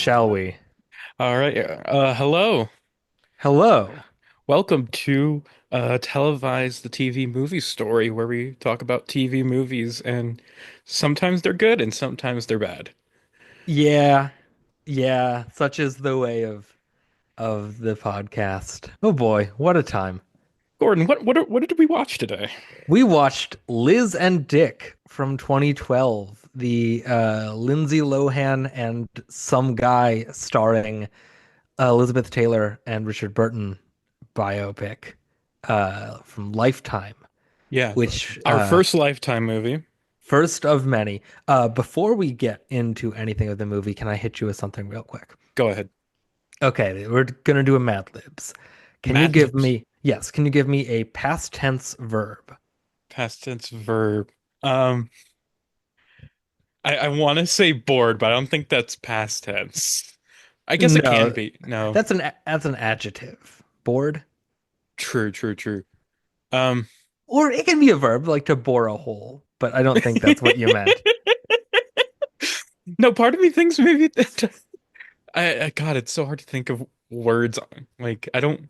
shall we? All right. Hello. Hello. Welcome to Televise the TV Movie Story, where we talk about TV movies, and sometimes they're good and sometimes they're bad. Yeah, yeah, such is the way of the podcast. Oh boy, what a time. Gordon, what did we watch today? We watched Liz and Dick from 2012, the Lindsay Lohan and some guy starring Elizabeth Taylor and Richard Burton biopic from Lifetime, Yeah, which our first Lifetime movie. first of many. Before we get into anything of the movie, can I hit you with something real quick? Go ahead. Okay, we're gonna do a Mad Libs. Can you Mad give Libs. me, yes, can you give me a past tense verb? Past tense verb. Um, I want to say bored, but I don't think that's past tense. I guess it can No, be. No. that's an adjective. Bored? True, true, true. Um, Or it can be a verb, like to bore a hole, but I don't think that's what you meant. no, part of me thinks maybe God, it's so hard to think of words. Like, I don't,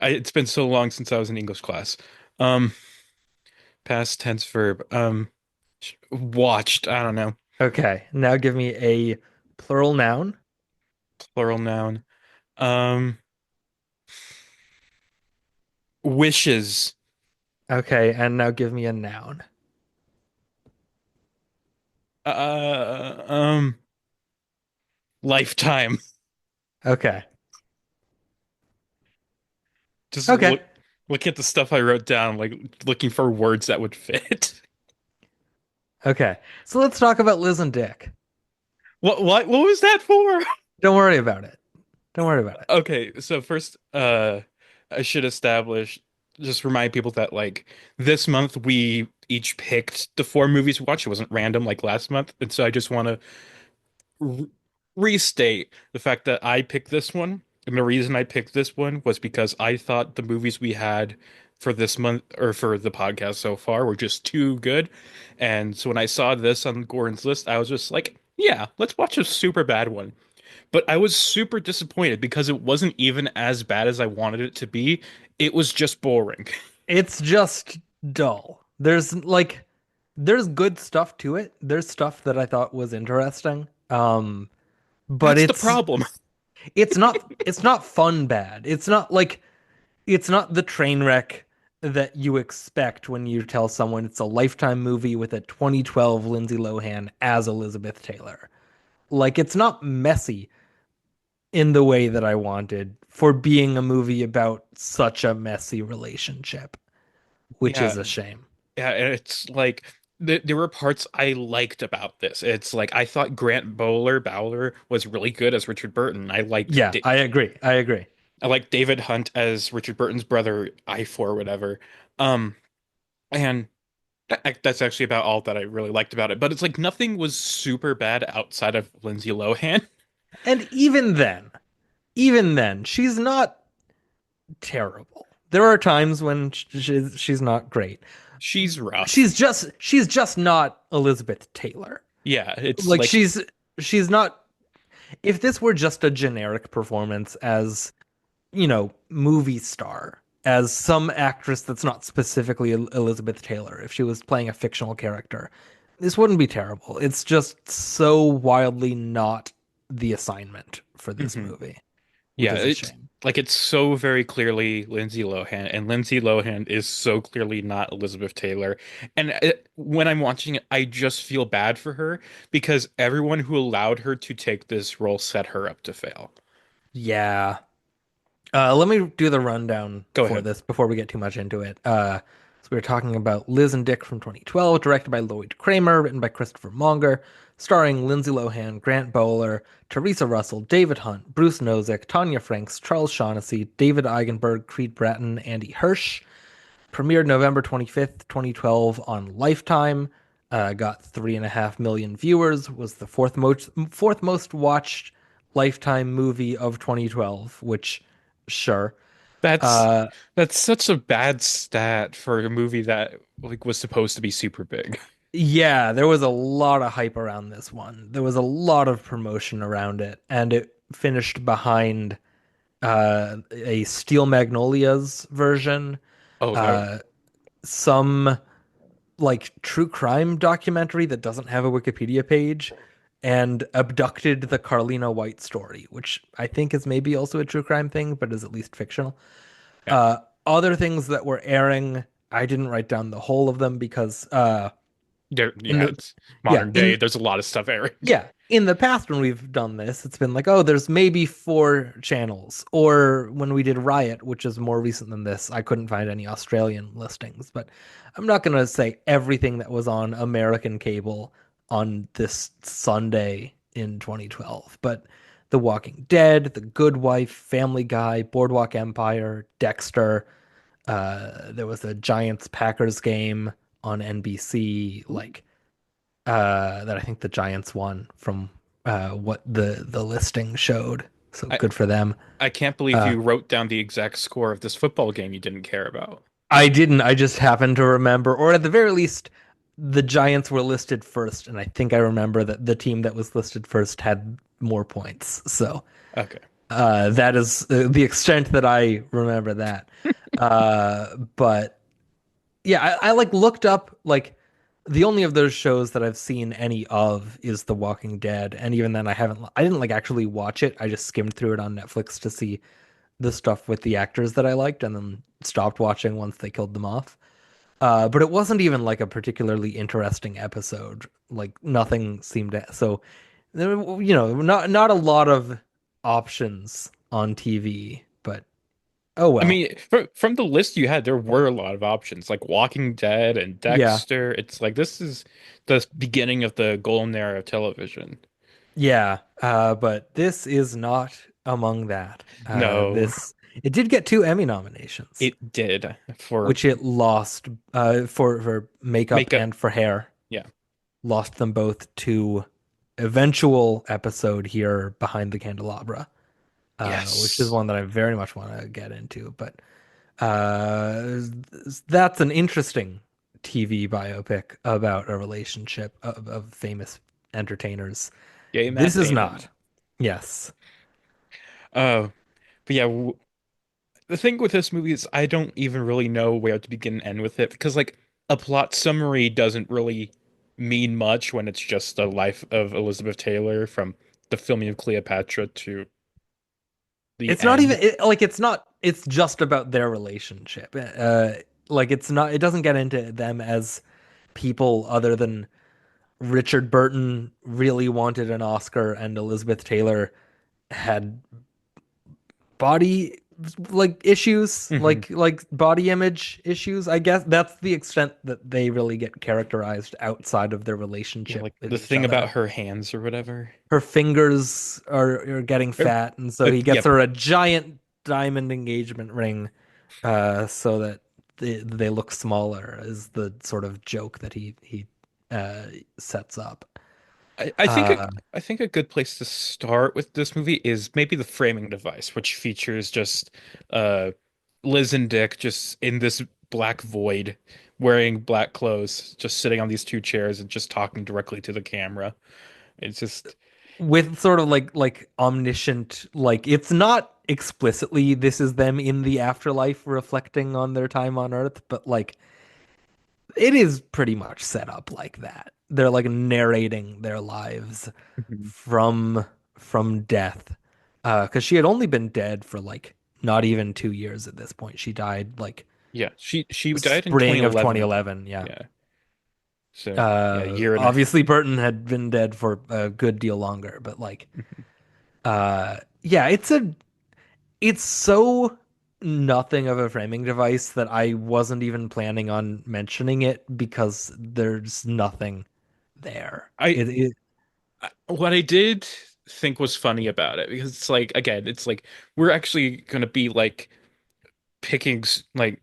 it's been so long since I was in English class. Um, Past tense verb. Watched. I don't know. Okay, now give me a plural noun. Plural noun. Um, Wishes. Okay, and now give me a noun. Uh, um, Lifetime. Okay. Just Okay. look at the stuff I wrote down, like looking for words that would fit. Okay. So let's talk about Liz and Dick. What was that for? Don't worry about it. Don't worry about it. Okay, so first, I should establish, just remind people that like this month we each picked the four movies we watched. It wasn't random like last month, and so I just want to re restate the fact that I picked this one, and the reason I picked this one was because I thought the movies we had for this month or for the podcast so far were just too good, and so when I saw this on Gordon's list, I was just like, yeah, let's watch a super bad one. But I was super disappointed because it wasn't even as bad as I wanted it to be. It was just boring. It's just dull. There's good stuff to it. There's stuff that I thought was interesting. But That's the problem. it's not fun bad. It's not the train wreck that you expect when you tell someone it's a Lifetime movie with a 2012 Lindsay Lohan as Elizabeth Taylor. Like it's not messy in the way that I wanted for being a movie about such a messy relationship, which Yeah, is a shame. yeah, and it's like there were parts I liked about this. It's like I thought Grant Bowler was really good as Richard Burton. Yeah, I agree. I agree. I liked David Hunt as Richard Burton's brother, I4 whatever. Um, and that's actually about all that I really liked about it. But it's like nothing was super bad outside of Lindsay Lohan. And even then, she's not terrible. There are times when she's not great. She's rough. She's just not Elizabeth Taylor. Yeah, it's Like like she's not. If this were just a generic performance as, movie star, as some actress that's not specifically Elizabeth Taylor, if she was playing a fictional character, this wouldn't be terrible. It's just so wildly not the assignment for this mhm. movie, which Yeah, is a it's shame. like it's so very clearly Lindsay Lohan, and Lindsay Lohan is so clearly not Elizabeth Taylor. And when I'm watching it, I just feel bad for her because everyone who allowed her to take this role set her up to fail. Yeah. Let me do the rundown Go for ahead. this before we get too much into it. So we were talking about Liz and Dick from 2012, directed by Lloyd Kramer, written by Christopher Monger, starring Lindsay Lohan, Grant Bowler, Teresa Russell, David Hunt, Bruce Nozick, Tanya Franks, Charles Shaughnessy, David Eigenberg, Creed Bratton, Andy Hirsch. Premiered November 25th, 2012 on Lifetime. Got 3.5 million viewers. Was the fourth most watched Lifetime movie of 2012. Which, sure. That's Uh, that's such a bad stat for a movie that like was supposed to be super big. Yeah, there was a lot of hype around this one. There was a lot of promotion around it, and it finished behind a Steel Magnolias version, Oh, that uh, some like true crime documentary that doesn't have a Wikipedia page, and Abducted the Carlina White story, which I think is maybe also a true crime thing, but is at least fictional. yeah. Other things that were airing, I didn't write down the whole of them because There, in yeah, the it's yeah, modern day. There's a lot of stuff airing. yeah, in the past when we've done this, it's been like, oh, there's maybe four channels. Or when we did Riot, which is more recent than this, I couldn't find any Australian listings. But I'm not gonna say everything that was on American cable on this Sunday in 2012. But The Walking Dead, The Good Wife, Family Guy, Boardwalk Empire, Dexter. There was a Giants Packers game on NBC. Like that I think the Giants won from what the listing showed. So I good for them. I can't believe Uh, you wrote down the exact score of this football game you didn't care about. I didn't. I just happened to remember, or at the very least, the Giants were listed first, and I think I remember that the team that was listed first had more points. So Okay. that is the extent that I remember that. But yeah, I like looked up like the only of those shows that I've seen any of is The Walking Dead, and even then I didn't like actually watch it. I just skimmed through it on Netflix to see the stuff with the actors that I liked, and then stopped watching once they killed them off. But it wasn't even like a particularly interesting episode. Like nothing seemed to, so not a lot of options on TV, but oh I well. mean, from the list you had, there were a lot of options, like Walking Dead and Yeah. Dexter. It's like this is the beginning of the golden era of television. Yeah, but this is not among that. No, This it did get two Emmy nominations, it did for which it lost for makeup makeup. and for hair. Yeah. Lost them both to eventual episode here behind the candelabra, which is Yes. one that I very much want to get into. But uh, that's an interesting TV biopic about a relationship of famous entertainers. Yay, This Matt is Damon. not. Yes. Uh, but yeah, the thing with this movie is I don't even really know where to begin and end with it because like a plot summary doesn't really mean much when it's just the life of Elizabeth Taylor from the filming of Cleopatra to the It's not end. even like it's not it's just about their relationship. Like it's not it doesn't get into them as people other than Richard Burton really wanted an Oscar and Elizabeth Taylor had body like issues, Hmm. like body image issues. I guess that's the extent that they really get characterized outside of their Yeah, relationship like with the each thing about other. her hands or whatever. Her fingers are getting fat, and so he gets Yep. her a giant diamond engagement ring, so that they look smaller is the sort of joke that he uh sets up. I think Uh I think a good place to start with this movie is maybe the framing device, which features just uh Liz and Dick just in this black void, wearing black clothes, just sitting on these two chairs and just talking directly to the camera. It's just with sort of like omniscient, like it's not explicitly this is them in the afterlife reflecting on their time on Earth, but like it is pretty much set up like that. They're like narrating their lives Mhm. from from death. Because she had only been dead for like not even 2 years at this point. She died like Yeah, she died in spring of 2011. 2011. Yeah. Yeah. So, yeah, a year and a Obviously Burton had been dead for a good deal longer, but like, yeah, it's so nothing of a framing device that I wasn't even planning on mentioning it because there's nothing there. I what I did think was funny about it because it's like again, it's like we're actually gonna be like picking like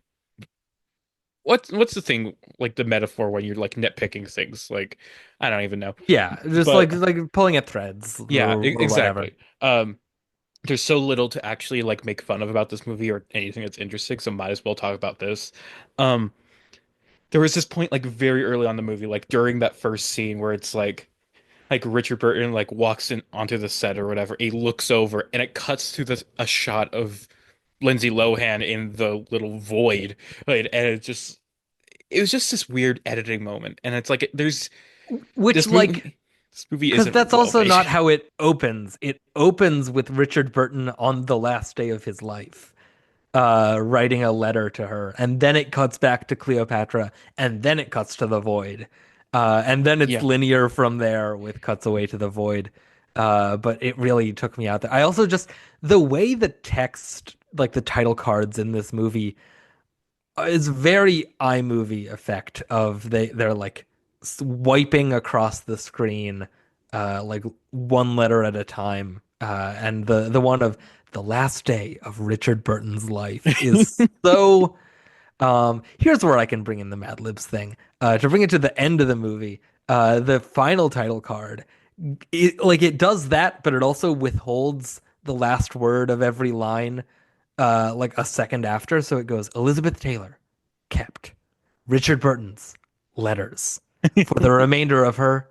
what's the thing like the metaphor when you're like nitpicking things like I don't even know Yeah, just but like pulling at threads yeah, or whatever. exactly. There's so little to actually like make fun of about this movie or anything that's interesting, so might as well talk about this. um there was this point like very early on in the movie, like during that first scene where it's like Richard Burton like walks in onto the set or whatever. He looks over and it cuts to a shot of Lindsay Lohan in the little void, right? And it was just this weird editing moment. And it's like Which this like movie this movie because isn't that's well also made. not how it opens. It opens with Richard Burton on the last day of his life, writing a letter to her, and then it cuts back to Cleopatra, and then it cuts to the void, and then it's Yeah. linear from there with cuts away to the void. But it really took me out there. I also just the way the text, like the title cards in this movie, is very iMovie effect of they're like wiping across the screen, like one letter at a time. And the one of the last day of Richard Burton's life is so. Here's where I can bring in the Mad Libs thing. To bring it to the end of the movie, the final title card, it does that, but it also withholds the last word of every line, like a second after. So it goes Elizabeth Taylor kept Richard Burton's letters for the remainder of her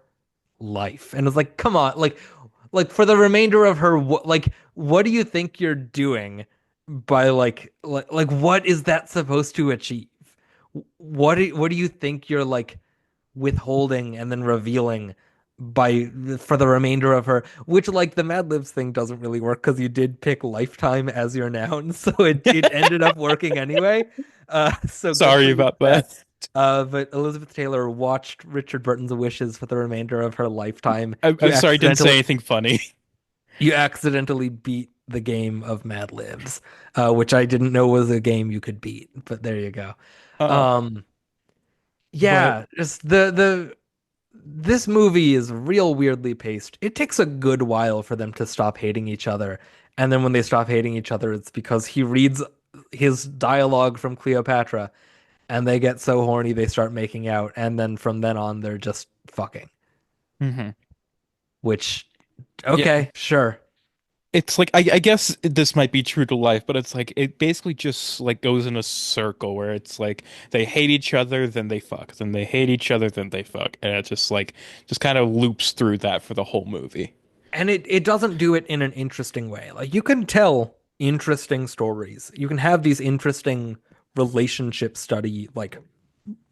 life. And it's like, come on, like for the remainder of her, what do you think you're doing by like what is that supposed to achieve? What do you think you're like withholding and then revealing by for the remainder of her, which like the Mad Libs thing doesn't really work because you did pick lifetime as your noun, so it ended up working anyway. So good for Sorry you for about that. that. But Elizabeth Taylor watched Richard Burton's wishes for the remainder of her lifetime. I'm sorry I didn't say anything funny. You accidentally beat the game of Mad Libs, which I didn't know was a game you could beat, but there you go. Uh, Um, but yeah, just the this movie is real weirdly paced. It takes a good while for them to stop hating each other. And then when they stop hating each other, it's because he reads his dialogue from Cleopatra and they get so horny they start making out. And then from then on, they're just fucking, mhm. which, Yeah, okay, sure. it's like I guess this might be true to life, but it's like it basically just like goes in a circle where it's like they hate each other, then they fuck, then they hate each other, then they fuck, and it just like just kind of loops through that for the whole movie. And it doesn't do it in an interesting way. Like you can tell interesting stories. You can have these interesting relationship study, like,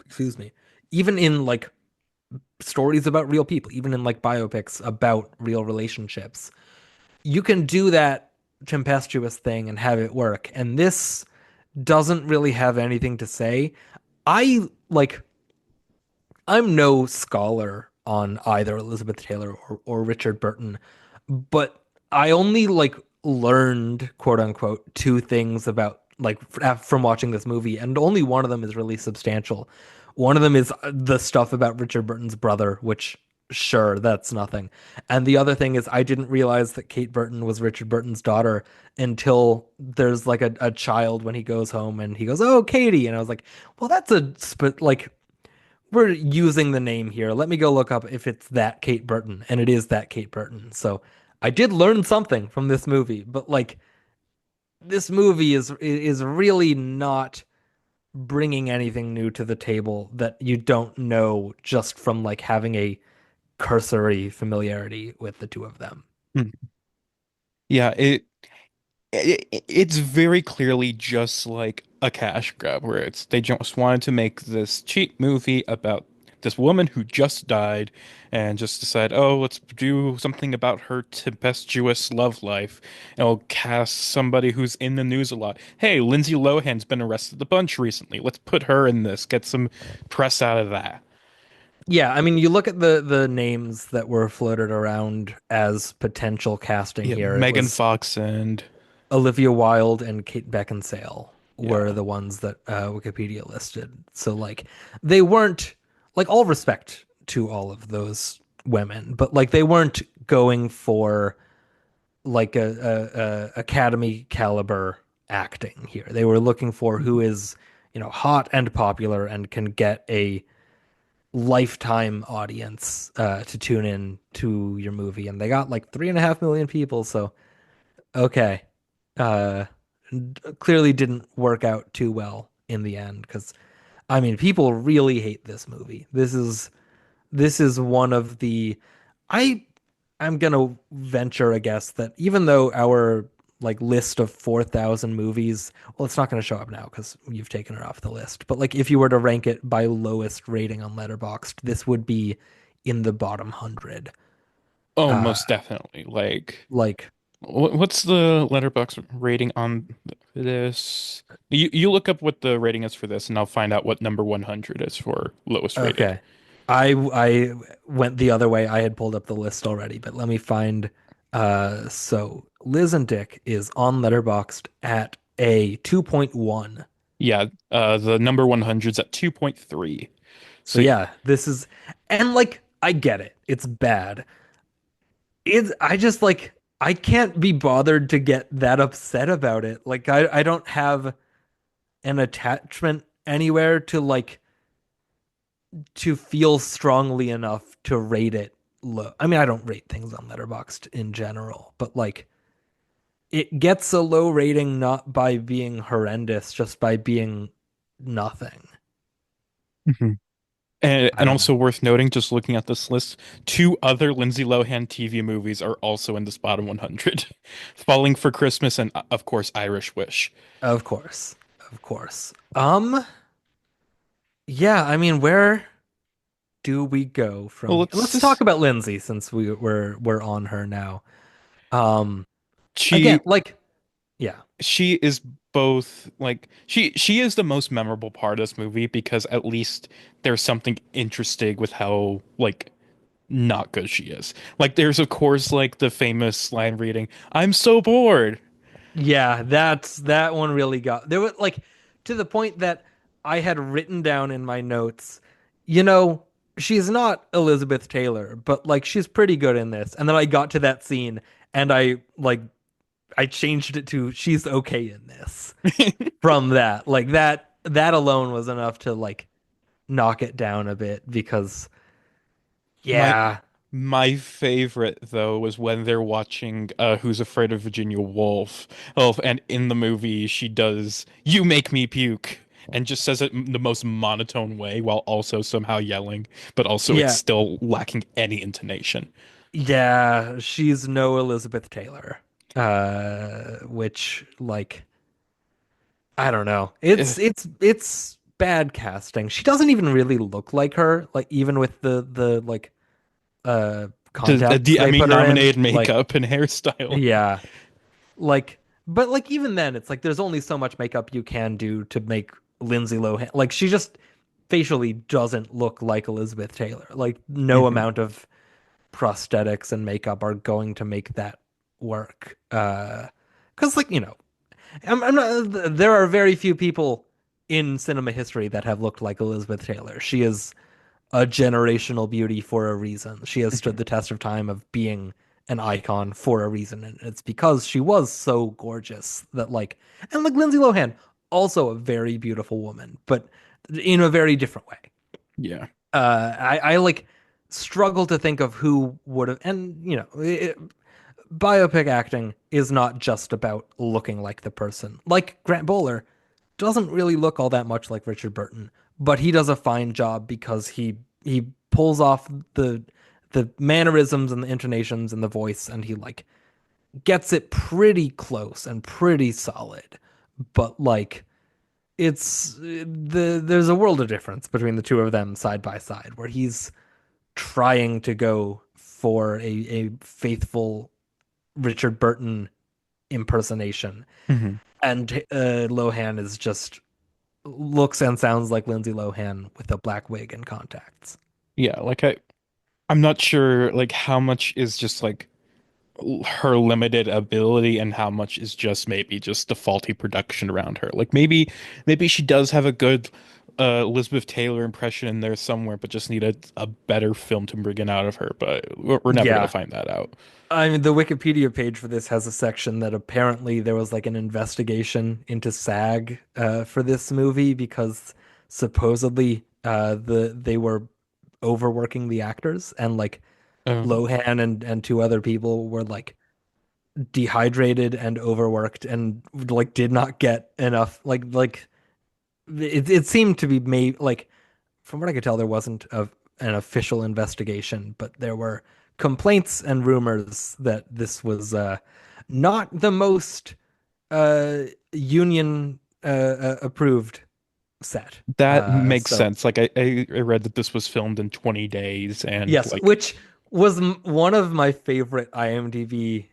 excuse me, even in like stories about real people, even in like biopics about real relationships. You can do that tempestuous thing and have it work. And this doesn't really have anything to say. I like, I'm no scholar on either Elizabeth Taylor or Richard Burton, but I only like learned quote unquote two things about like from watching this movie, and only one of them is really substantial. One of them is the stuff about Richard Burton's brother, which sure, that's nothing. And the other thing is I didn't realize that Kate Burton was Richard Burton's daughter until there's like a child when he goes home and he goes, "Oh, Katie." And I was like, "Well, that's like we're using the name here. Let me go look up if it's that Kate Burton." And it is that Kate Burton. So I did learn something from this movie, but like this movie is really not bringing anything new to the table that you don't know just from like having a cursory familiarity with the two of them. Hmm. Yeah, it's very clearly just like a cash grab where it's they just wanted to make this cheap movie about this woman who just died and just decide, oh, let's do something about her tempestuous love life. And we'll cast somebody who's in the news a lot. Hey, Lindsay Lohan's been arrested a bunch recently. Let's put her in this, get some press out of that. Yeah, I mean, you look at the names that were floated around as potential casting Yeah, here. It Megan was Fox and Olivia Wilde and Kate Beckinsale were yeah. the ones that Wikipedia listed. So like they weren't like all respect to all of those women, but like they weren't going for like a Academy caliber acting here. They were looking for who is, hot and popular and can get a lifetime audience to tune in to your movie. And they got like 3.5 million people. So okay. Uh, Clearly didn't work out too well in the end because I mean, people really hate this movie. This is one of the I I'm gonna venture a guess that even though our like list of 4,000 movies, well, it's not gonna show up now because you've taken it off the list. But like if you were to rank it by lowest rating on Letterboxd, this would be in the bottom 100. Oh, Uh, most definitely. Like, like what's the letterbox rating on this? You look up what the rating is for this, and I'll find out what number 100 is for lowest rated. okay. I went the other way. I had pulled up the list already, but let me find so Liz and Dick is on Letterboxd at a 2.1. Yeah, the number 100's at 2.3. So So yeah, this is and like I get it. It's bad. It's I just like I can't be bothered to get that upset about it. Like I don't have an attachment anywhere to feel strongly enough to rate it low. I mean, I don't rate things on Letterboxd in general, but like it gets a low rating not by being horrendous, just by being nothing. Mhm. And I don't know. also worth noting, just looking at this list, two other Lindsay Lohan TV movies are also in this bottom 100. Falling for Christmas and of course Irish Wish. Of course. Of course. Yeah, I mean, where do we go Well, from here? let's Let's talk just about Lindsay since we're on her now. Um, Again, she like, yeah, she is both like she is the most memorable part of this movie because at least there's something interesting with how like not good she is. Like there's of course like the famous line reading, "I'm so bored." yeah, that one really got there was like to the point that I had written down in my notes, you know, she's not Elizabeth Taylor, but like she's pretty good in this. And then I got to that scene and I changed it to she's okay in this from that. Like that alone was enough to like knock it down a bit because My yeah. my favorite though was when they're watching Who's Afraid of Virginia Woolf. Oh, and in the movie she does "You make me puke" and just says it in the most monotone way while also somehow yelling, but also it's Yeah. still lacking any intonation. Yeah, she's no Elizabeth Taylor. Which like I don't know. Eh, It's bad casting. She doesn't even really look like her, like even with the like contacts the they Emmy put her in. nominated Like makeup and hairstyle. yeah. Like but like even then it's like there's only so much makeup you can do to make Lindsay Lohan like she just facially doesn't look like Elizabeth Taylor. Like no Mhm. amount of prosthetics and makeup are going to make that work. Because like I'm not. There are very few people in cinema history that have looked like Elizabeth Taylor. She is a generational beauty for a reason. She has stood Mhm. the test of time of being an icon for a reason, and it's because she was so gorgeous that like, and like Lindsay Lohan, also a very beautiful woman, but in a very different way. Yeah. I like struggle to think of who would have, and biopic acting is not just about looking like the person. Like Grant Bowler doesn't really look all that much like Richard Burton, but he does a fine job because he pulls off the mannerisms and the intonations and the voice and he like gets it pretty close and pretty solid. But like there's a world of difference between the two of them side by side where he's trying to go for a faithful Richard Burton impersonation. Mhm. And Lohan is just looks and sounds like Lindsay Lohan with a black wig and contacts. Yeah, like I'm not sure like how much is just like her limited ability and how much is just maybe just the faulty production around her. Like maybe she does have a good Elizabeth Taylor impression in there somewhere, but just need a better film to bring it out of her. But we're never gonna Yeah. find that out. I mean, the Wikipedia page for this has a section that apparently there was like an investigation into SAG for this movie because supposedly they were overworking the actors and like Um, Lohan and two other people were like dehydrated and overworked and like did not get enough like it seemed to be made like from what I could tell, there wasn't an official investigation, but there were complaints and rumors that this was not the most union approved set. That makes So sense. Like I read that this was filmed in 20 days and yes, like which was one of my favorite IMDb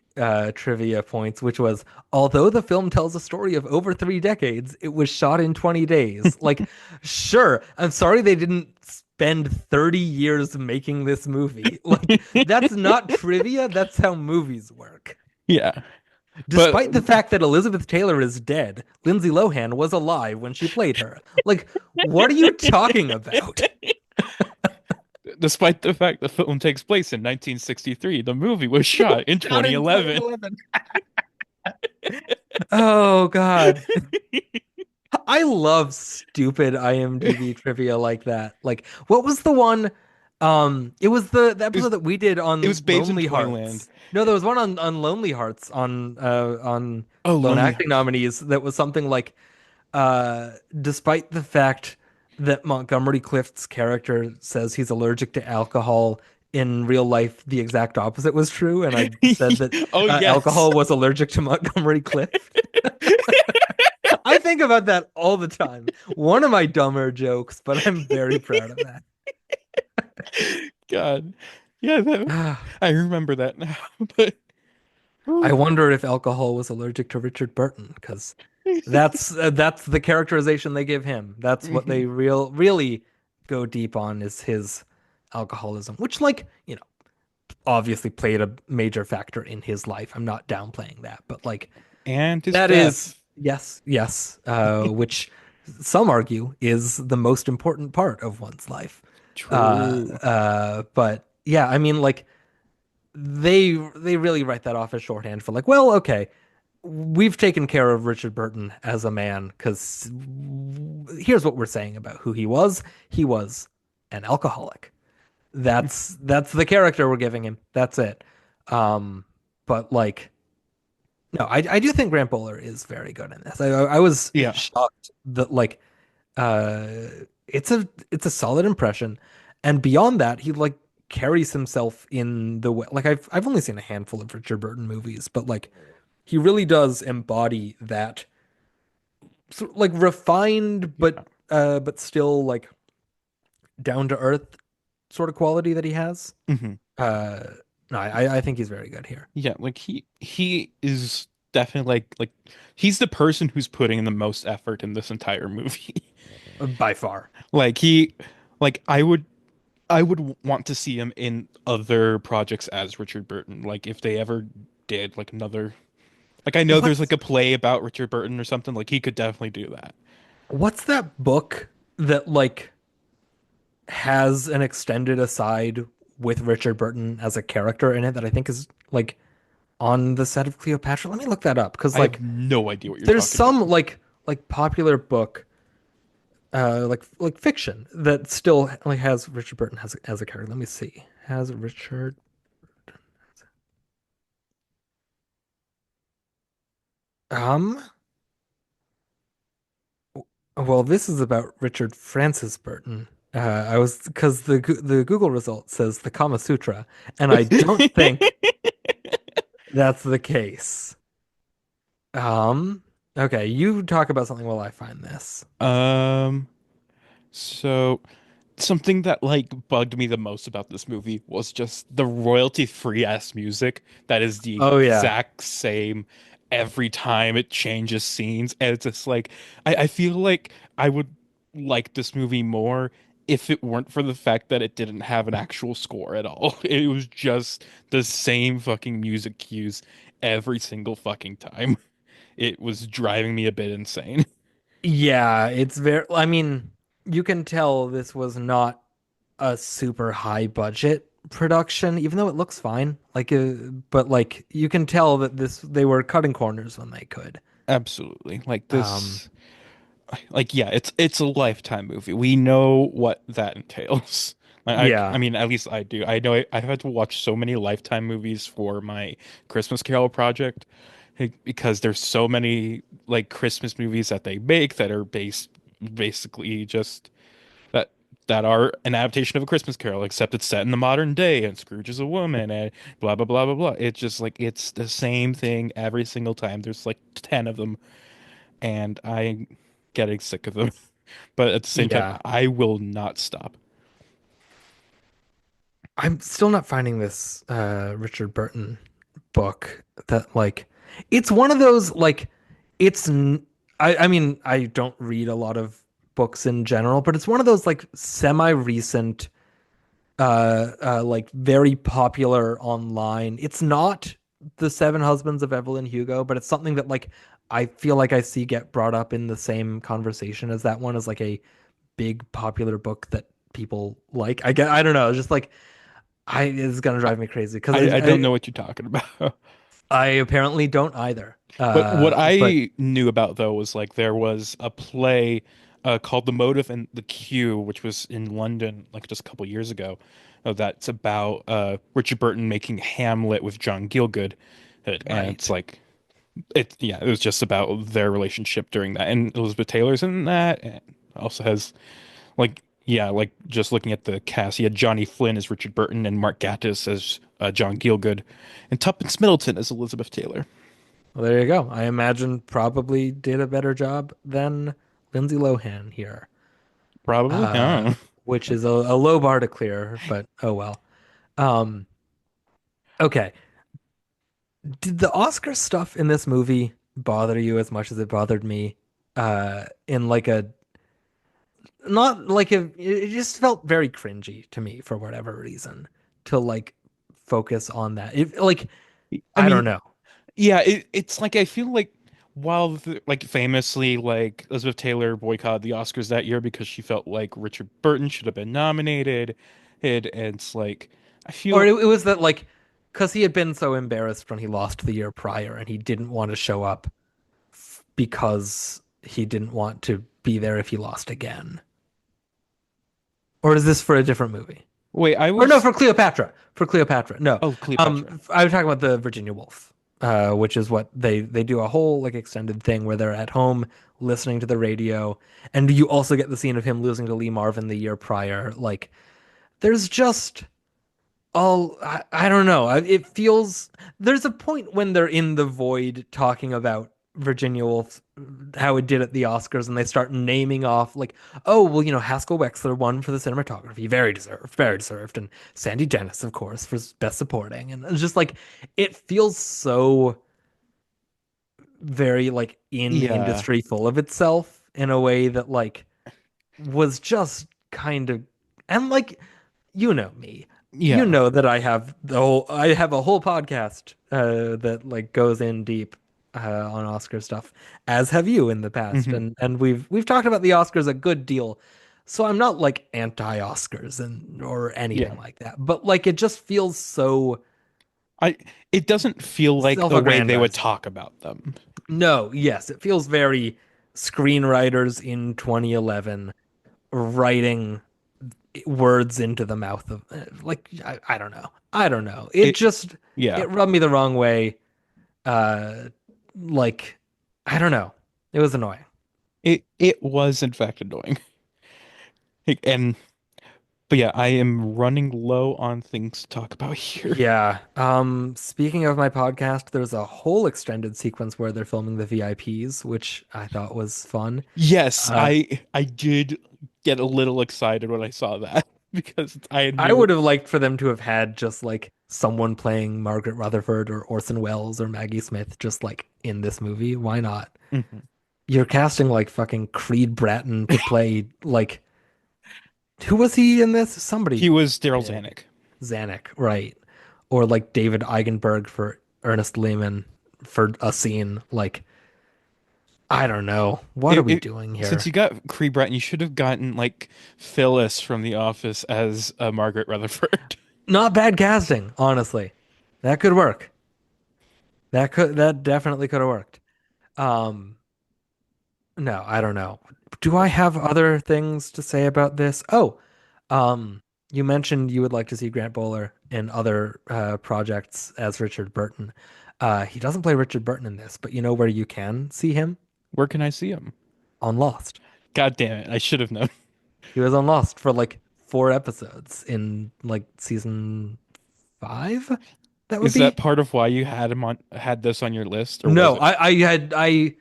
trivia points, which was although the film tells a story of over 3 decades, it was shot in 20 days. Like, sure, I'm sorry they didn't spend 30 years making this movie. Like, that's not trivia, that's how movies work. yeah. But Despite the fact that Elizabeth Taylor is dead, Lindsay Lohan was alive when she played her. Like, what are you talking about? despite the fact the film takes place in 1963, the movie was shot in Shot in 2011. 2011. Oh God. I love stupid IMDb trivia like that. Like, what was the one? It was the It was episode that we did it was on Babes in Lonely Toyland. Hearts. No, there was one on Lonely Hearts on Oh, Lone Lonely Acting Hearts. Nominees that was something like despite the fact that Montgomery Clift's character says he's allergic to alcohol, in real life the exact opposite was true, and I said that Oh yes. alcohol was allergic to Montgomery Clift. I think about that all the time. One of my dumber jokes, but I'm very proud of God. Yeah, that. I remember that now. But I ooh. wonder if alcohol was allergic to Richard Burton, because that's the characterization they give him. That's what they Mhm. really go deep on is his alcoholism, which like, obviously played a major factor in his life. I'm not downplaying that, but like And his that is death. yes, which some argue is the most important part of one's life. True. But yeah, I mean, like they really write that off as shorthand for like, well, okay, we've taken care of Richard Burton as a man because here's what we're saying about who he was. He was an alcoholic. That's the character we're giving him. That's it. Um, but like, no, I do think Grant Bowler is very good in this. I was Yeah. shocked that like uh it's a solid impression, and beyond that, he like carries himself in the way like I've only seen a handful of Richard Burton movies, but like he really does embody that like refined Yeah. but still like down to earth sort of quality that he has. Hmm. Uh no, I think he's very good here. Yeah, like he is definitely like he's the person who's putting in the most effort in this entire movie. By far. Like like I would want to see him in other projects as Richard Burton. Like if they ever did like another like I know there's like What's a play about Richard Burton or something, like he could definitely do that. what's that book that like has an extended aside with Richard Burton as a character in it that I think is like on the set of Cleopatra? Let me look that up because I have like no idea what you're there's talking about. some like popular book like fiction that still like has Richard Burton as a character. Let me see. Has Richard um well, this is about Richard Francis Burton. I was because the Google result says the Kama Sutra, and I don't think that's the case. Um, okay, you talk about something while I find this. Um, so something that like bugged me the most about this movie was just the royalty-free ass music that is the Oh yeah. exact same every time it changes scenes. And it's just like I feel like I would like this movie more if it weren't for the fact that it didn't have an actual score at all. It was just the same fucking music cues every single fucking time. It was driving me a bit insane. Yeah, it's very, I mean, you can tell this was not a super high budget production, even though it looks fine. Like, but like you can tell that they were cutting corners when they could. Absolutely. Like Um, this like yeah, it's a Lifetime movie. We know what that entails. I yeah. mean, at least I do. I know I've had to watch so many Lifetime movies for my Christmas Carol project because there's so many like Christmas movies that they make that are based. basically just that that are an adaptation of A Christmas Carol, except it's set in the modern day and Scrooge is a woman and blah blah blah blah blah. It's just like it's the same thing every single time. There's like 10 of them, and I'm getting sick of them. But at the same time, Yeah. I will not stop. I'm still not finding this Richard Burton book that like it's one of those like it's n- I mean I don't read a lot of books in general, but it's one of those like semi-recent like very popular online. It's not The Seven Husbands of Evelyn Hugo, but it's something that like I feel like I see get brought up in the same conversation as that one as like a big popular book that people like. I don't know, just like I it's gonna drive me crazy because I don't know what you're talking about. I apparently don't either. But what But I knew about though was like there was a play called The Motive and the Cue, which was in London like just a couple years ago. That's about Richard Burton making Hamlet with John Gielgud, and it's right. like it was just about their relationship during that, and Elizabeth Taylor's in that, and also has like like just looking at the cast, he had Johnny Flynn as Richard Burton and Mark Gatiss as John Gielgud, and Tuppence Middleton as Elizabeth Taylor. Well, there you go. I imagine probably did a better job than Lindsay Lohan here, Probably. uh, Oh. which is a low bar to clear, but oh well. Um, okay. Did the Oscar stuff in this movie bother you as much as it bothered me? In like a not like it just felt very cringy to me for whatever reason to like focus on that. It like I I don't mean, know. yeah, it's like I feel like while like famously like Elizabeth Taylor boycotted the Oscars that year because she felt like Richard Burton should have been nominated, and it's like I Or feel it was that like because he had been so embarrassed when he lost the year prior and he didn't want to show up because he didn't want to be there if he lost again. Or is this for a different movie? wait, I Or no, was for Cleopatra. For Cleopatra. No. oh Cleopatra. I was talking about the Virginia Woolf, which is what they do a whole like extended thing where they're at home listening to the radio, and you also get the scene of him losing to Lee Marvin the year prior. Like, there's just all I don't know. It feels there's a point when they're in the void talking about Virginia Woolf, how it did at the Oscars, and they start naming off like, oh well, Haskell Wexler won for the cinematography, very deserved, and Sandy Dennis, of course, for best supporting, and it's just like it feels so very like in Yeah, industry, full of itself in a way that like was just kind of and like you know me. You yeah. know that I have a whole podcast that like goes in deep on Oscar stuff, as have you in the past. hmm And we've talked about the Oscars a good deal. So I'm not like anti-Oscars and or anything Yeah. like that. But like it just feels so I it doesn't feel like the way they would self-aggrandizing. talk about them. No, yes, it feels very screenwriters in 2011 writing words into the mouth of like I don't know. I don't know. It It just yeah. it rubbed me the wrong way. Uh like I don't know. It was annoying. It was in fact annoying. And but yeah, I am running low on things to talk about here. Yeah. Speaking of my podcast, there's a whole extended sequence where they're filming the VIPs, which I thought was fun. Yes, Uh I did get a little excited when I saw that because I I knew would have liked for them to have had just like someone playing Margaret Rutherford or Orson Welles or Maggie Smith just like in this movie. Why not? Mhm. You're casting like fucking Creed Bratton to play like who was he in this? He Somebody was Daryl big. Zanuck. Zanuck, right? Or like David Eigenberg for Ernest Lehman for a scene. Like, I don't know. What are we It doing since here? you got Cree Bratton, you should have gotten like Phyllis from The Office as Margaret Rutherford. Not bad casting, honestly. That could work. That definitely could have worked. Um, no, I don't know. Do I have other things to say about this? Oh, you mentioned you would like to see Grant Bowler in other projects as Richard Burton. He doesn't play Richard Burton in this, but you know where you can see him? Where can I see him? On Lost. God damn it. I should have known. He was on Lost for like 4 episodes in like season 5. That would Is that be. part of why you had this on your list, or was No, it? I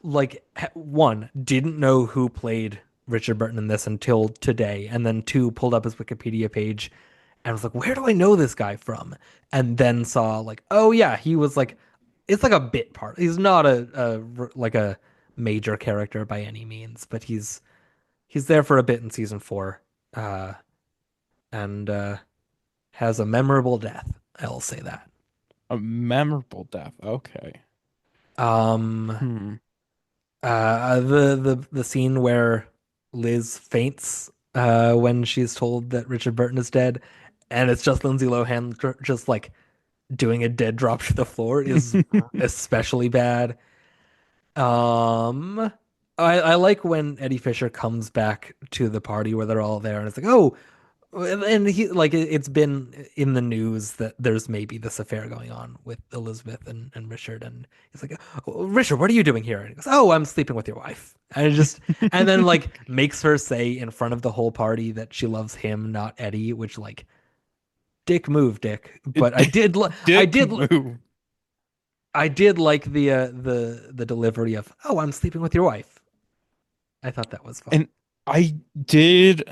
like one didn't know who played Richard Burton in this until today, and then two pulled up his Wikipedia page and was like, where do I know this guy from? And then saw like, oh yeah, he was like, it's like a bit part. He's not like a major character by any means, but he's there for a bit in season 4, uh, and has a memorable death. I'll say that. A memorable death. Okay. Um, Hmm. the scene where Liz faints when she's told that Richard Burton is dead, and it's just Lindsay Lohan just like doing a dead drop to the floor is especially bad. Um, I like when Eddie Fisher comes back to the party where they're all there, and it's like, oh, and he like it's been in the news that there's maybe this affair going on with Elizabeth and Richard, and he's like, oh, Richard, what are you doing here? And he goes, oh, I'm sleeping with your wife. And it just and then like makes her say in front of the whole party that she loves him, not Eddie, which like dick move, dick. But Dick move. I did like the delivery of, oh, I'm sleeping with your wife. I thought that was fun. And I did.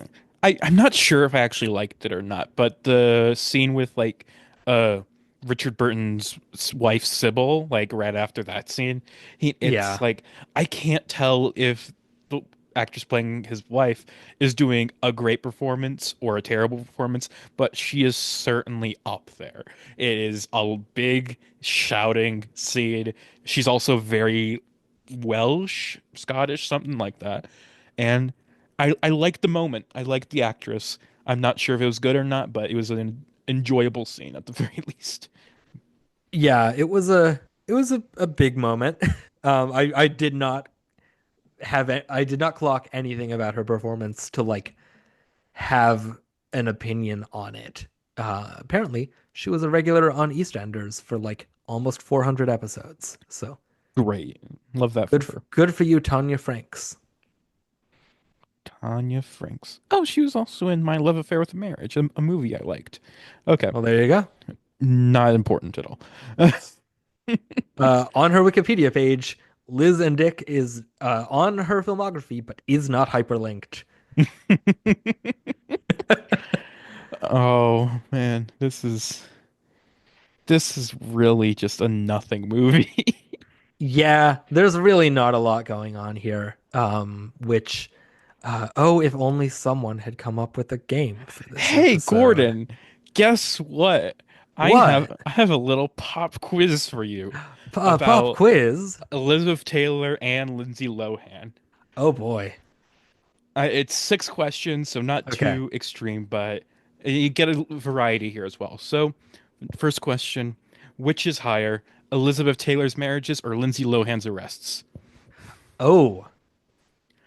I'm not sure if I actually liked it or not, but the scene with like uh Richard Burton's wife Sybil, like right after that scene, it's Yeah. like I can't tell if the actress playing his wife is doing a great performance or a terrible performance, but she is certainly up there. It is a big shouting scene. She's also very Welsh, Scottish, something like that. And I liked the moment. I liked the actress. I'm not sure if it was good or not, but it was an enjoyable scene at the very least. Yeah, it was a big moment. I did not I did not clock anything about her performance to like have an opinion on it. Apparently, she was a regular on EastEnders for like almost 400 episodes. So Great. Love that for her. good for you, Tanya Franks. Tanya Franks. Oh, she was also in My Love Affair with Marriage, a movie I liked. Okay, Well, there you go. not important at all. On her Wikipedia page, Liz and Dick is on her filmography, but is not hyperlinked. Oh man, this is really just a nothing movie. Yeah, there's really not a lot going on here. Which, oh, if only someone had come up with a game for this Hey, episode. Gordon, guess what? I What? have I have a little pop quiz for you Pop about quiz? Elizabeth Taylor and Lindsay Lohan. Oh boy. It's 6 questions, so not Okay. too extreme, but you get a variety here as well. So, first question, which is higher, Elizabeth Taylor's marriages or Lindsay Lohan's arrests? Oh,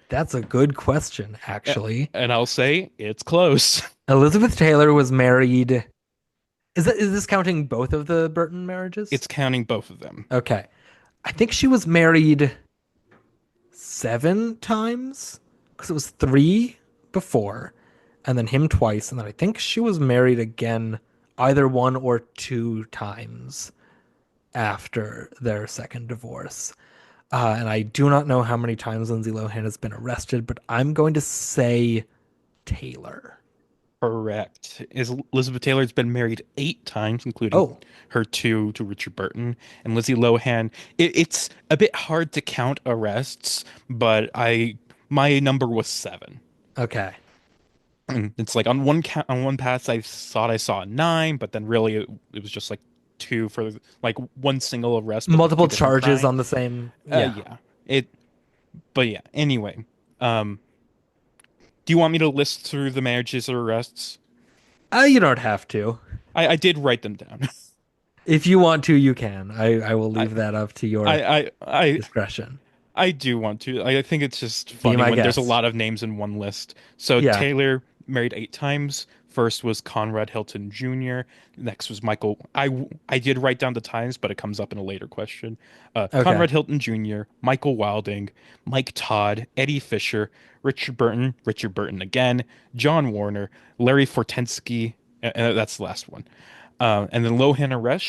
that's a good question, A- actually. And I'll say it's close. Elizabeth Taylor was married. Is this counting both of the Burton marriages? It's counting both of them. Okay. I think she was married 7 times because it was three before, and then him twice, and then I think she was married again either 1 or 2 times after their second divorce. And I do not know how many times Lindsay Lohan has been arrested, but I'm going to say Taylor. Correct. Is Elizabeth Taylor's been married 8 times, including Oh, her two to Richard Burton, and Lizzie Lohan. It's a bit hard to count arrests, but I my number was 7. okay. It's like on one on one pass I thought I saw 9, but then really it was just like 2 for like one single arrest, but with two Multiple different charges on crimes. the same. Yeah. Yeah. It. But yeah. Anyway, um, do you want me to list through the marriages or arrests? You don't have to. I did write them down. If you want to, you can. I will I leave that up to your I I discretion. I do want to. I think it's just Be funny my when there's a guest. lot of names in one list. So Yeah. Taylor married 8 times, First was Conrad Hilton Jr. Next was Michael. I did write down the times, but it comes up in a later question. Okay. Conrad Hilton Jr., Michael Wilding, Mike Todd, Eddie Fisher, Richard Burton again, John Warner, Larry Fortensky, and that's the last one. And then Lohan arrest.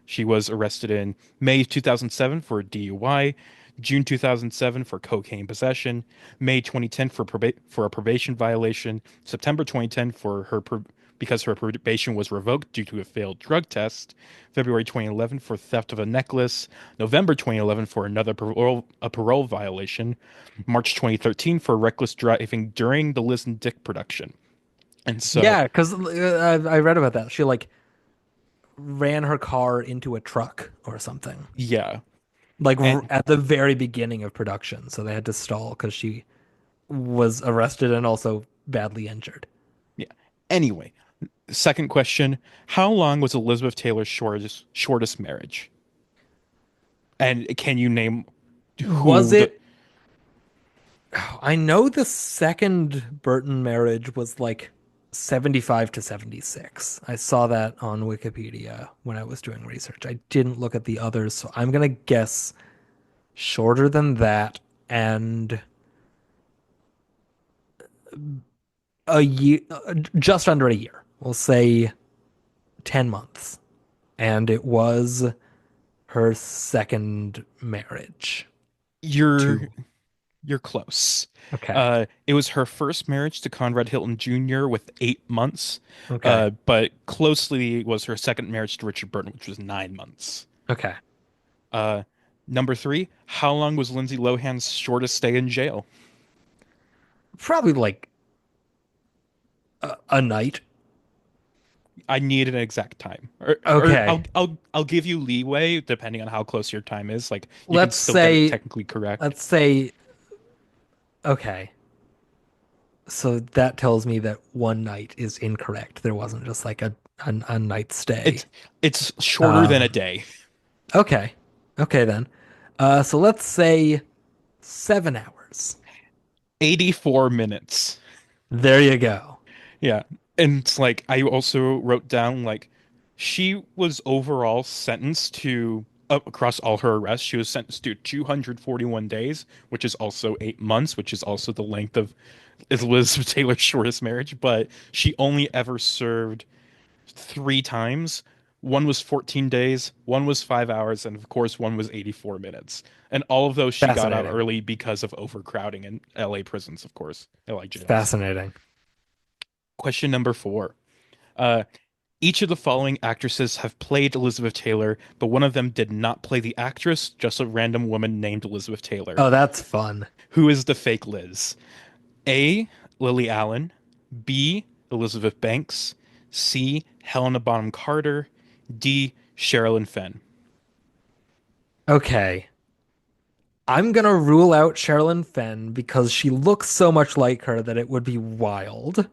She was arrested in May 2007 for DUI, June 2007 for cocaine possession, May 2010 for a probation violation, September 2010 for because her probation was revoked due to a failed drug test, February 2011 for theft of a necklace, November 2011 for a parole violation, March 2013 for reckless driving during the Liz and Dick production. And so, Yeah, because I read about that. She like ran her car into a truck or something, yeah. like And at the very beginning of production. So they had to stall because she was arrested and also badly injured. yeah. Anyway, second question, how long was Elizabeth Taylor's shortest marriage? And can you name Was who the it? I know the second Burton marriage was like 75 to 76. I saw that on Wikipedia when I was doing research. I didn't look at the others, so I'm gonna guess shorter than that and a year, just under a year. We'll say 10 months. And it was her second marriage you're to, you're close. okay, It was her first marriage to Conrad Hilton Jr. with 8 months, okay, but closely was her second marriage to Richard Burton, which was 9 months. okay. Uh, Number three, how long was Lindsay Lohan's shortest stay in jail? Probably like a night. I need an exact time, or Okay. I'll give you leeway depending on how close your time is. Like you can Let's still get it say, technically correct. let's say, okay. So that tells me that one night is incorrect. There wasn't just like a night stay. It's it's shorter than a Um, day. okay. Okay then. So let's say 7 hours. 84 minutes. There you go. Yeah. And it's like I also wrote down like she was overall sentenced to across all her arrests, she was sentenced to 241 days, which is also 8 months, which is also the length of Elizabeth Taylor's shortest marriage, but she only ever served three times. One was 14 days, one was 5 hours, and of course, one was 84 minutes. And all of those she got out Fascinating. early because of overcrowding in LA prisons, of course, LA jails. Fascinating. Question number four. Uh, each of the following actresses have played Elizabeth Taylor, but one of them did not play the actress, just a random woman named Elizabeth Taylor. Oh, that's fun. Who is the fake Liz? A. Lily Allen, B. Elizabeth Banks, C. Helena Bonham Carter, D. Sherilyn Fenn. Okay. I'm gonna rule out Sherilyn Fenn because she looks so much like her that it would be wild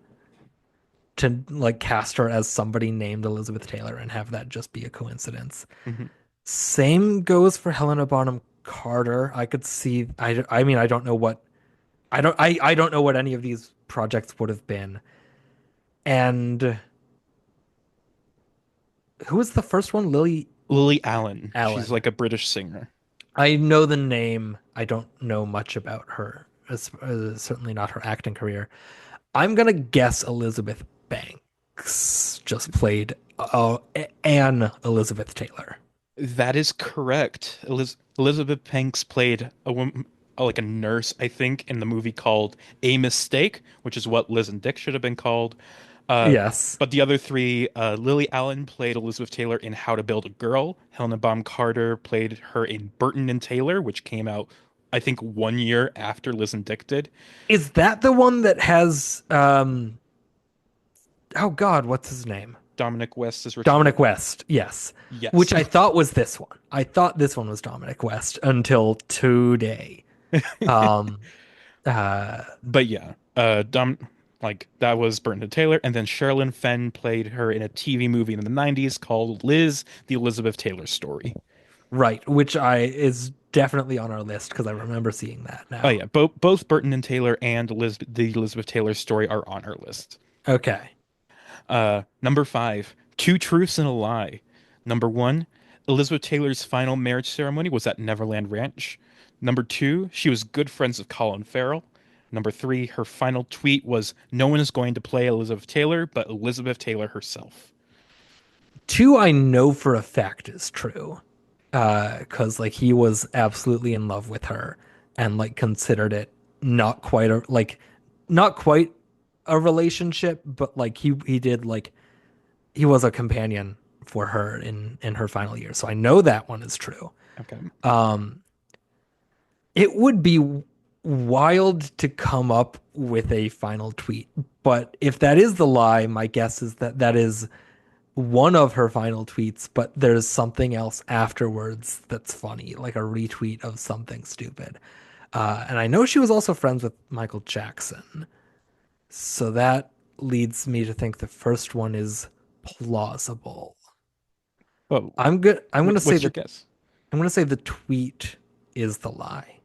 to like cast her as somebody named Elizabeth Taylor and have that just be a coincidence. Mhm. Same goes for Helena Bonham Carter. I could see I mean I don't know what I don't know what any of these projects would have been. And who was the first one? Lily Lily Allen. She's Allen. like a British singer. I know the name. I don't know much about her. Certainly not her acting career. I'm gonna guess Elizabeth Banks just played Anne Elizabeth Taylor. That is correct. Elizabeth Banks played a woman, like a nurse, I think, in the movie called A Mistake, which is what Liz and Dick should have been called. Uh, Yes, but the other three, Lily Allen played Elizabeth Taylor in How to Build a Girl. Helena Bonham Carter played her in Burton and Taylor, which came out, I think, 1 year after Liz and Dick did. is that the one that has oh God, what's his name? Dominic West is Richard Dominic Burton. West. Yes, Yes. which I thought was this one. I thought this one was Dominic West until today. Um, uh, But yeah, like that was Burton and Taylor, and then Sherilyn Fenn played her in a TV movie in the 90s called Liz, the Elizabeth Taylor Story. right, which I is definitely on our list because I remember seeing that Oh now. yeah, both Burton and Taylor and the Elizabeth Taylor Story are on our list. Okay. Number five, two truths and a lie. Number one, Elizabeth Taylor's final marriage ceremony was at Neverland Ranch. Number two, she was good friends with Colin Farrell. Number three, her final tweet was, "No one is going to play Elizabeth Taylor but Elizabeth Taylor herself." Two, I know for a fact is true. Because like he was absolutely in love with her and like considered it not quite a like not quite a relationship, but like he did like he was a companion for her in her final years. So I know that one is true. Okay. It would be wild to come up with a final tweet, but if that is the lie, my guess is that that is one of her final tweets, but there's something else afterwards that's funny, like a retweet of something stupid. And I know she was also friends with Michael Jackson. So that leads me to think the first one is plausible. But I'm good. what's your guess? I'm gonna say the tweet is the lie.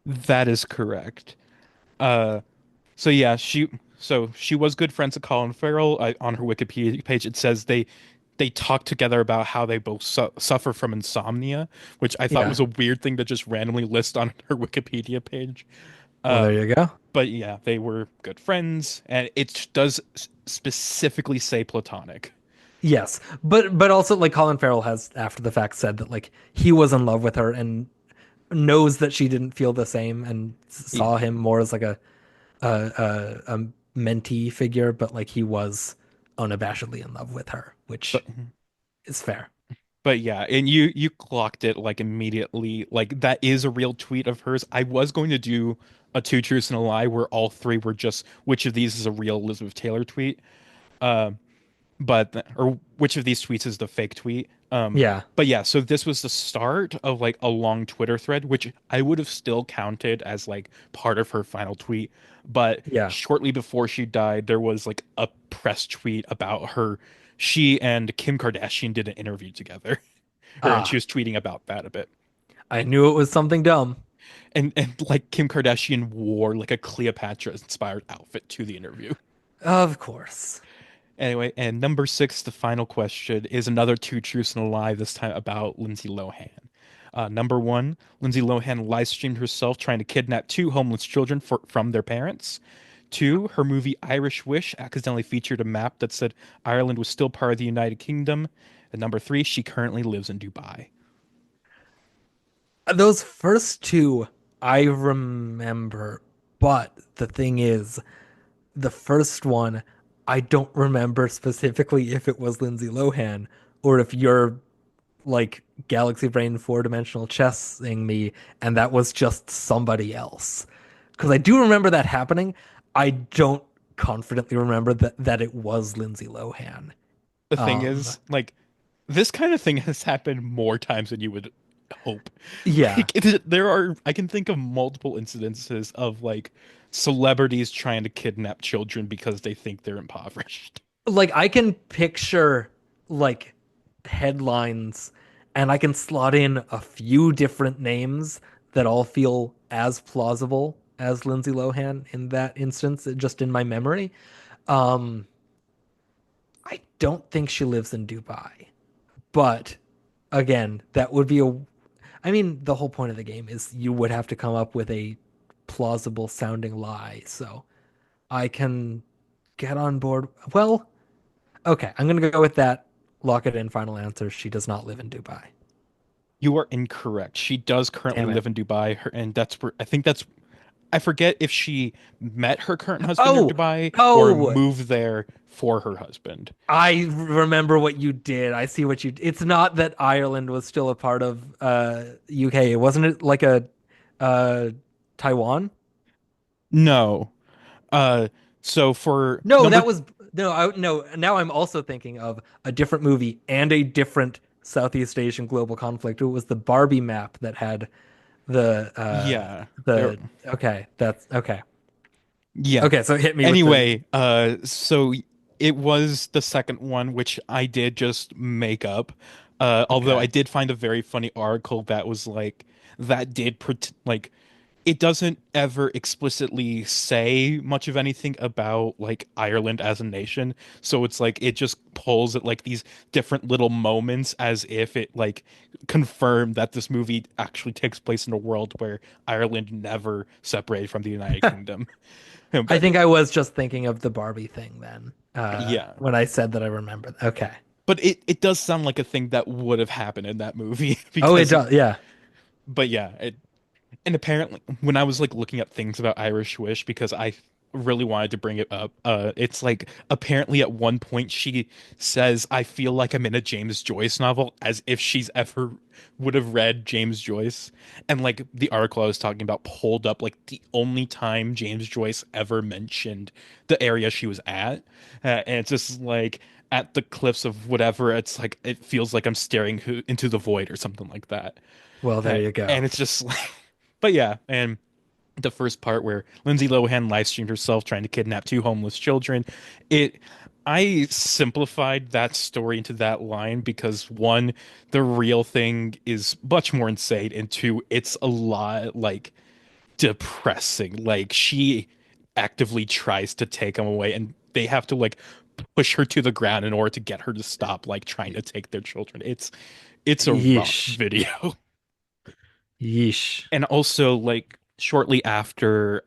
That is correct. Uh, so yeah, she was good friends with Colin Farrell. On her Wikipedia page, it says they talk together about how they both suffer from insomnia, which I thought Yeah. was a weird thing to just randomly list on her Wikipedia page. Well, there Um, you go. but yeah, they were good friends, and it does specifically say platonic. Yes, but also like Colin Farrell has after the fact said that like he was in love with her and knows that she didn't feel the same and Yeah, saw him more as like a mentee figure, but like he was unabashedly in love with her, but which is fair. yeah, and you clocked it like immediately. Like that is a real tweet of hers. I was going to do a two truths and a lie where all three were just which of these is a real Elizabeth Taylor tweet. Uh, but or which of these tweets is the fake tweet. Yeah, But yeah, so this was the start of like a long Twitter thread, which I would have still counted as like part of her final tweet. But yeah. shortly before she died, there was like a press tweet about her. She and Kim Kardashian did an interview together, and she Ah, was tweeting about that a bit. I knew it was something dumb. And like Kim Kardashian wore like a Cleopatra inspired outfit to the interview. Of course. Anyway, and number six, the final question, is another two truths and a lie, this time about Lindsay Lohan. Number one, Lindsay Lohan live streamed herself trying to kidnap two homeless children from their parents. Two, her movie Irish Wish accidentally featured a map that said Ireland was still part of the United Kingdom. And number three, she currently lives in Dubai. Those first two I remember, but the thing is, the first one, I don't remember specifically if it was Lindsay Lohan or if you're like Galaxy Brain four-dimensional chessing me and that was just somebody else. Because I do remember that happening. I don't confidently remember that it was Lindsay Lohan. The thing Um, is, like, this kind of thing has happened more times than you would hope. yeah. Like, I can think of multiple incidences of like celebrities trying to kidnap children because they think they're impoverished. Like I can picture like headlines and I can slot in a few different names that all feel as plausible as Lindsay Lohan in that instance, just in my memory. Um, I don't think she lives in Dubai, but again, that would be a. I mean, the whole point of the game is you would have to come up with a plausible sounding lie. So I can get on board. Well, okay, I'm gonna go with that. Lock it in. Final answer. She does not live in Dubai. You are incorrect. She does currently Damn it. live in Dubai, and that's where I think that's. I forget if she met her current husband in Oh, Dubai or oh, moved there for her husband. I remember what you did. I see what you. It's not that Ireland was still a part of UK. Wasn't it like a uh Taiwan? No. Uh, so for No, number that was no. No. Now I'm also thinking of a different movie and a different Southeast Asian global conflict. It was the Barbie map that had yeah, there. the. Okay, that's okay. Yeah. Okay, so hit me with the. Anyway, so it was the second one, which I did just make up. Although I Okay. did find a very funny article that was like that did like it doesn't ever explicitly say much of anything about like Ireland as a nation. So it's like it just pulls at like these different little moments as if it like confirmed that this movie actually takes place in a world where Ireland never separated from the United Kingdom. I But think I was just thinking of the Barbie thing then, yeah. when I said that I remember. Okay. But it does sound like a thing that would have happened in that movie Oh, it because does. Yeah. but yeah, and apparently, when I was like looking up things about Irish Wish, because I really wanted to bring it up, it's like apparently at one point she says, "I feel like I'm in a James Joyce novel," as if she's ever would have read James Joyce. And like the article I was talking about pulled up like the only time James Joyce ever mentioned the area she was at, and it's just like at the cliffs of whatever. It's like it feels like I'm staring into the void or something like that. Well, there you go. And it's just like, but yeah, and the first part where Lindsay Lohan live streamed herself trying to kidnap two homeless children, it I simplified that story into that line because one, the real thing is much more insane, and two, it's a lot like depressing. Like she actively tries to take them away, and they have to like push her to the ground in order to get her to stop like trying to take their children. It's a rough Yeesh. video. Yeesh. And also like shortly after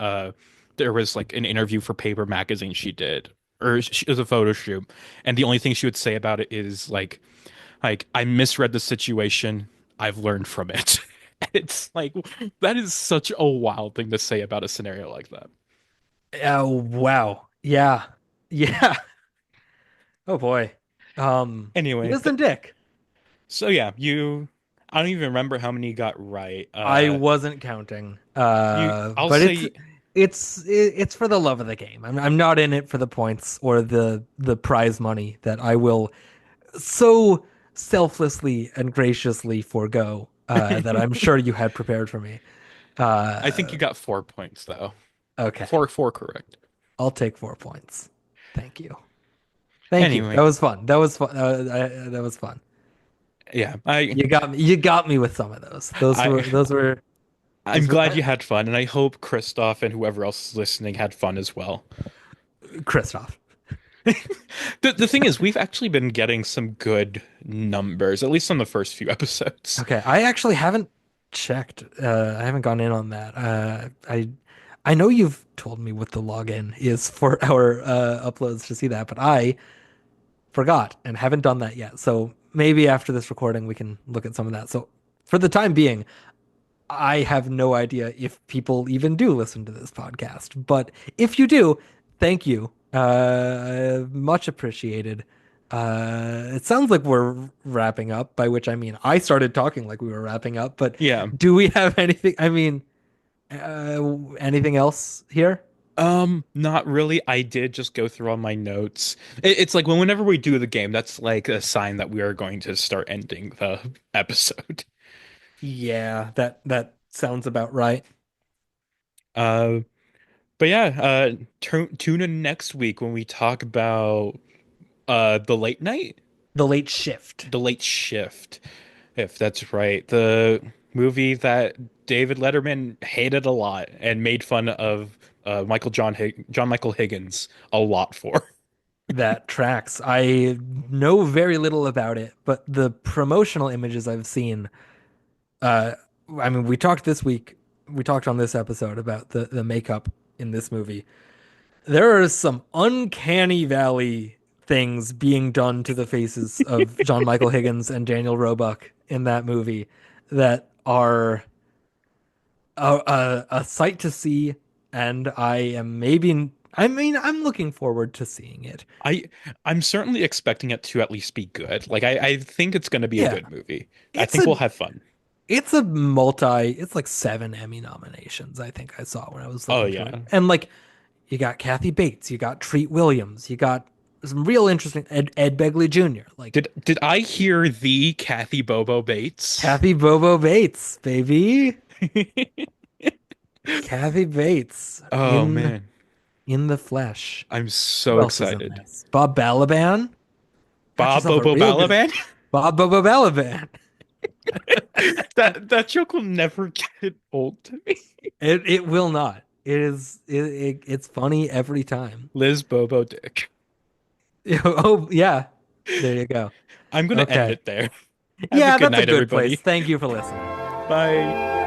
there was like an interview for Paper magazine she did, or it was a photo shoot, and the only thing she would say about it is like I misread the situation, I've learned from it. It's like that is such a wild thing to say about a scenario like that. Oh, wow. Yeah. Yeah. Oh boy. Anyway, Liz and Dick. so yeah, you I don't even remember how many you got right. I wasn't counting. You I'll But say it's for the love of the game. I'm not in it for the points or the prize money that I will so selflessly and graciously forego, that I'm sure you had prepared for me. I think Uh, you got 4 points though. okay. Four correct. I'll take 4 points. Thank you. Thank you. That Anyway, was fun. That was fun. That was fun. yeah, I You got me. You got me with some of those. I I'm Those were glad you had fun, and I hope Christoph and whoever else is listening had fun as well. Christoph. The thing is, we've actually been getting some good numbers, at least on the first few episodes. Okay, I actually haven't checked. I haven't gone in on that. I know you've told me what the login is for our uploads to see that, but I forgot and haven't done that yet. So maybe after this recording we can look at some of that. So for the time being, I have no idea if people even do listen to this podcast. But if you do, thank you. Much appreciated. It sounds like we're wrapping up, by which I mean I started talking like we were wrapping up, but Yeah. do we have anything? I mean, anything else here? Not really. I did just go through all my notes. It's like whenever we do the game, that's like a sign that we are going to start ending the episode. Yeah, that sounds about right. Uh, but yeah, tune in next week when we talk about the late night, The Late Shift. the late shift, if that's right. The movie that David Letterman hated a lot and made fun of John Michael Higgins a lot for. That tracks. I know very little about it, but the promotional images I've seen, uh, I mean, we talked on this episode about the makeup in this movie. There are some uncanny valley things being done to the faces of John Michael Higgins and Daniel Roebuck in that movie that are a sight to see, and I mean, I'm looking forward to seeing it. I I'm certainly expecting it to at least be good. Like I think it's going to be a Yeah, good movie. I it's think a we'll have fun. it's like 7 Emmy nominations, I think I saw when I was Oh looking through it. yeah. And like you got Kathy Bates, you got Treat Williams, you got some real interesting Ed Begley Jr. Like Did I hear the Kathy Bobo Bates? Kathy Bobo Bates, baby. Kathy Bates Oh man, in the flesh. I'm Who so else is in excited. this? Bob Balaban? Got Bob yourself a Bobo real good Balaban? Bob Bobo Balaban. That joke will never get old to me. It will not. It's funny every time. Liz Bobo Dick. Oh yeah. There you go. I'm gonna end Okay. it there. Have a Yeah, good that's a night, good place. everybody. Thank you for listening. Bye.